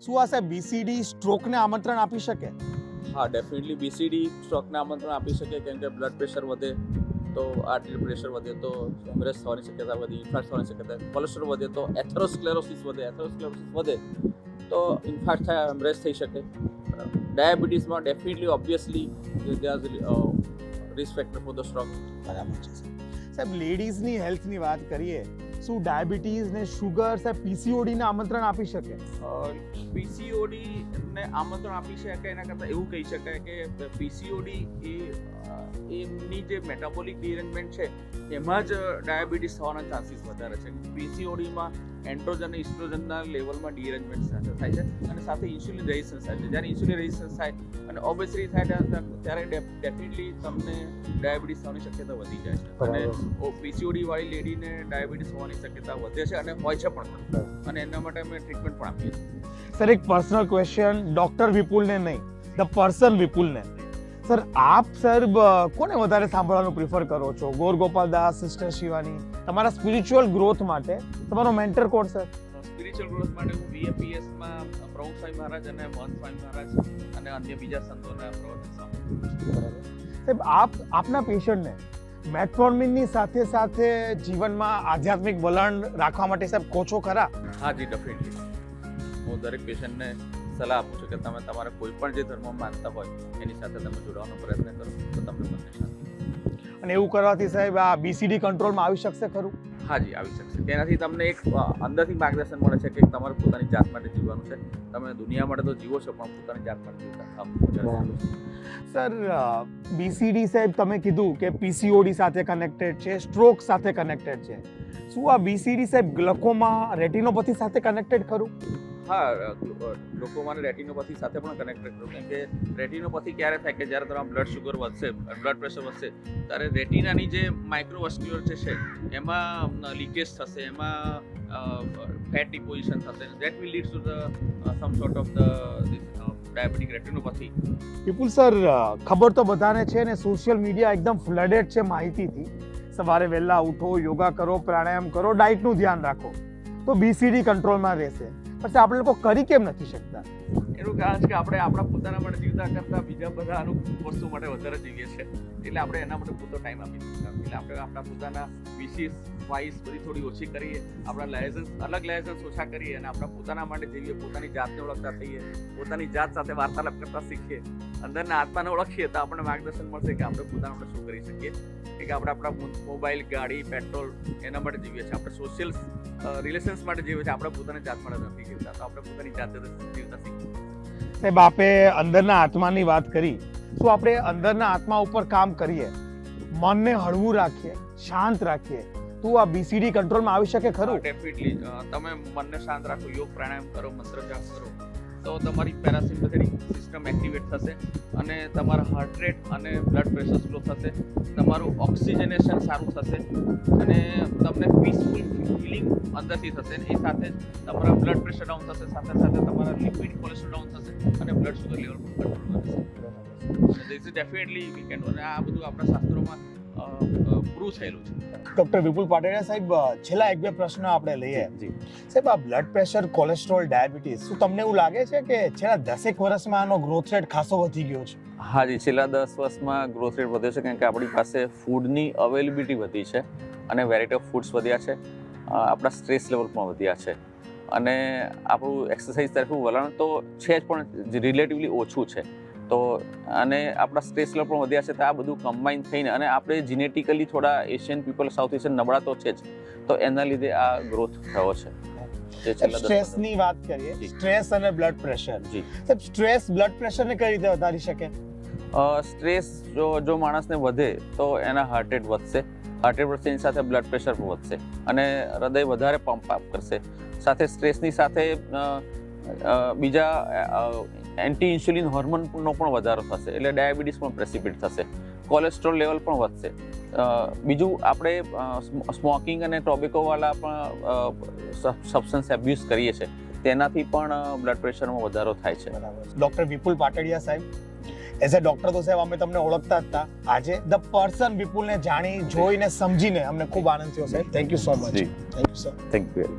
શું આ સાહેબ બીસીડી સ્ટ્રોકને આમંત્રણ આપી શકે? હા, ડેફિનેટલી બીસીડી સ્ટ્રોકને આમંત્રણ આપી શકે, કેમ કે બ્લડ પ્રેશર વધે તો આર્ટરી પ્રેશર વધે તો હેમરેજ થવાની શક્યતા વધે, ઇન્ફાર્ક્ટ થવાની શક્યતા, કોલેસ્ટ્રોલ વધે તો એથેરોસ્ક્લેરોસિસ વધે તો ઇન્ફાર્ક્ટ થાય, હેમરેજ થઈ શકે. ડાયાબિટીસમાં definitely obviously risk factor for the stroke. બરાબર છે સાહેબ. લેડીઝની હેલ્થની વાત કરીએ, શું ડાયાબિટીસ ને શુગર સાહેબ પીસીઓડીને આમંત્રણ આપી શકે? પીસીઓડીને આમંત્રણ આપી શકાય, એના કરતાં એવું કહી શકાય કે પીસીઓડી એમની જે મેટાબોલિક ડિરેન્જમેન્ટ છે એમાં જ ડાયાબિટીસ થવાના ચાન્સીસ વધારે છે. પીસીઓડીમાં એન્ડ્રોજન અને ઇસ્ટ્રોજનના લેવલમાં ડિરેન્જમેન્ટ થાય છે અને સાથે ઇન્સ્યુલિન રેઝિસ્ટન્સ થાય છે. જ્યારે ઇન્સ્યુલિન રેઝિસ્ટન્સ થાય અને ઓબેસિટી થાય ત્યારે ડેફિનેટલી તમને ડાયાબિટીસ થવાની શક્યતા વધી જાય છે. અને પીસીઓડી વાળી લેડીને ડાયાબિટીસ હોવાની શક્યતા વધે છે અને હોય છે પણ, અને એના માટે અમે ટ્રીટમેન્ટ પણ આપીએ છીએ. સર, એક પર્સનલ ક્વેશ્ચન, ડોક્ટર વિપુલને નહીં, ધ પર્સન વિપુલને. સર, આપ સર કોને વધારે સાંભળવાનું પ્રિફર કરો છો? ગોર ગોપાલ દાસ, સિસ્ટર શિવાની? તમારા સ્પિરિચ્યુઅલ ગ્રોથ માટે તમારો મેન્ટર કોણ સર? સ્પિરિચ્યુઅલ ગ્રોથ માટે હું VAPSમાં પ્રમુખ સ્વામી મહારાજ અને મહંત સ્વામી મહારાજ અને અન્ય બીજા સંતોના પ્રવચન સાંભળું. સાહેબ, આપના પેશન્ટને મેટફોર્મિનની સાથે સાથે જીવનમાં આધ્યાત્મિક વલણ રાખવા માટે સાહેબ કોચો ખરા? હા જી, ડેફિનેટલી. હું દરેક પેશન્ટને સલાહ આપું છું કે તમે તમારા કોઈ પણ જે ધર્મમાં માનતા હોય એની સાથે તમે જોડાવાનો પ્રયત્ન કરો તો તમને બંને શાંતિ. અને એવું કરવાથી સાહેબ આ બીસીડી કંટ્રોલમાં આવી શકશે ખરું? હા જી, આવી શકશે. તેનાથી તમને એક અંદરથી માર્ગદર્શન મળે છે કે તમારે પોતાની જાત માટે જીવવાનું છે. તમે દુનિયા માટે તો જીવો છો પણ પોતાની જાત માટે જીવતા. સર, બીસીડી સાહેબ તમે કીધું કે પીસીઓડી સાથે કનેક્ટેડ છે, સ્ટ્રોક સાથે કનેક્ટેડ છે. શું આ બીસીડી સાહેબ ગ્લુકોમા, રેટિનોપેથી સાથે કનેક્ટેડ ખરું? હા, ગ્લુકોમા રેટિનોપેથી સાથે પણ કનેક્ટેડ કરું, કેમ કે રેટિનોપેથી ક્યારે થાય કે જ્યારે તમારા બ્લડ શુગર વધશે, બ્લડ પ્રેશર વધશે, ત્યારે રેટિનાની જે માઇક્રોવસ્ક્યુલર છે એમાં લીકેજ થશે, એમાં ફેટ ડિપોઝિશન થશે. That will lead to the some sort of the diabetic retinopathy. Vipul sir, ખબર તો બધાને છે ને, સોશિયલ મીડિયા એકદમ ફ્લડેડ છે માહિતીથી. સવારે વહેલા ઉઠો, યોગા કરો, પ્રાણાયામ કરો, ડાયટનું ધ્યાન રાખો તો બીસીડી કંટ્રોલમાં રહેશે. પછી આપણે લોકો કરી કેમ નથી શકતા? એનું કારણ છે કે આપણે આપણા પોતાના માટે જીવતા કરતાં બીજા બધા વસ્તુ માટે વધારે જીવીએ છીએ, એટલે આપણે એના માટે પૂરતો ટાઈમ આપી શકતા. એટલે આપણે આપણા પોતાના વિશેષ વાઇસ બધી થોડી ઓછી કરીએ, આપણા અલગ લાયસન્સ ઓછા કરીએ અને આપણા પોતાના માટે જીવીએ, પોતાની જાતને ઓળખતા થઈએ, પોતાની જાત સાથે વાર્તાલાપ કરતા શીખીએ, અંદરના આત્માને ઓળખીએ તો આપણને માર્ગદર્શન મળશે કે આપણે પોતાના માટે શું કરી શકીએ. કે આપણે આપણા મોબાઈલ, ગાડી, પેટ્રોલ એના માટે જીવીએ છીએ, આપણે સોશિયલ રિલેશન્સ માટે જીવીએ છીએ, આપણે પોતાની જાત માટે નથી જીવતા. તો આપણે પોતાની જાતે જીવતા શીખીએ. સાહેબ, આપે અંદરના આત્માની વાત કરી. શું આપણે અંદરના આત્મા ઉપર કામ કરીએ, મનને હળવું રાખીએ, શાંત રાખીએ તો આ બીસીડી કંટ્રોલમાં આવી શકે ખરું? ડેફિનેટલી. તમે મનને શાંત રાખો, યોગ પ્રાણાયામ કરો, મંત્ર જાપ કરો તો તમારી પેરાસિમ્પેથેટિક સિસ્ટમ એક્ટિવેટ થશે અને તમારા હાર્ટ રેટ અને બ્લડ પ્રેશર સ્લો થશે, તમારું ઓક્સિજનેશન સારું થશે અને તમને પીસફુલ ફિલિંગ અંદરથી થશે. એ સાથે તમારા બ્લડ પ્રેશર ડાઉન થશે, સાથે સાથે તમારા લિપિડ કોલેસ્ટ્રોલ ડાઉન થશે અને બ્લડ શુગર લેવલ પણ કંટ્રોલમાં રહેશે. This is definitely we can do. અને આ બધું આપણા શાસ્ત્રોમાં પૂરું થયેલું છે. ડોક્ટર વિપુલ પાટડિયા સાહેબ, છેલ્લા 1-2 પ્રશ્નો આપણે લઈએ. સાહેબ, આ બ્લડ પ્રેશર, કોલેસ્ટ્રોલ, ડાયાબિટીસ, શું તમને એવું લાગે છે કે છેલ્લા 10 વર્ષમાં આનો ગ્રોથ રેટ ખાસો વધી ગયો છે? હા જી, છેલ્લા 10 વર્ષમાં ગ્રોથ રેટ વધ્યો છે, કારણ કે આપણી પાસે ફૂડની અવેલેબિલિટી વધી છે અને વેરાયટી ઓફ ફૂડ્સ વધ્યા છે, આપણા સ્ટ્રેસ લેવલ પણ વધ્યા છે અને આપણું એક્સરસાઇઝ તરફનું વલણ તો છે જ પણ રિલેટિવલી ઓછું છે. તો અને આપણા સ્ટ્રેસ લેવલ પણ વધ્યા છે. તો આ બધું કમ્બાઈન થઈને અને આપણે જીનેટિકલી થોડા એશિયન પીપલ, સાઉથ એશિયન નબળા તો છે જ, તો એના લીધે આ ગ્રોથ થયો છે. સ્ટ્રેસની વાત કરીએ, સ્ટ્રેસ અને બ્લડ પ્રેશર. જી સાહેબ, સ્ટ્રેસ બ્લડ પ્રેશરને કઈ રીતે વધારી શકે? સ્ટ્રેસ જો માણસને વધે તો એના હાર્ટ રેટ વધશે, હાર્ટ રેટ વધશે એની સાથે બ્લડ પ્રેશર પણ વધશે અને હૃદય વધારે પંપ અપ કરશે. સાથે સ્ટ્રેસની સાથે બીજા એન્ટી ઇન્સ્યુલિન હોર્મોનનો પણ વધારો થશે, એટલે ડાયાબિટીસ પણ પ્રેસિપિટ થશે, કોલેસ્ટ્રોલ લેવલ પણ વધશે. બીજું, આપણે સ્મોકિંગ અને ટોબેકોવાળા પણ સબસ્ટન્સ એબ્યુઝ કરીએ છીએ, તેનાથી પણ બ્લડ પ્રેશરમાં વધારો થાય છે. ડોક્ટર વિપુલ પાટડિયા સાહેબ, એઝ અ ડોક્ટર તો સાહેબ અમે તમને ઓળખતા હતા, આજે ધ પર્સન વિપુલને જાણી, જોઈને, સમજીને અમને ખૂબ આનંદ થયો સાહેબ. Thank you so much. Thank you sir. Thank you.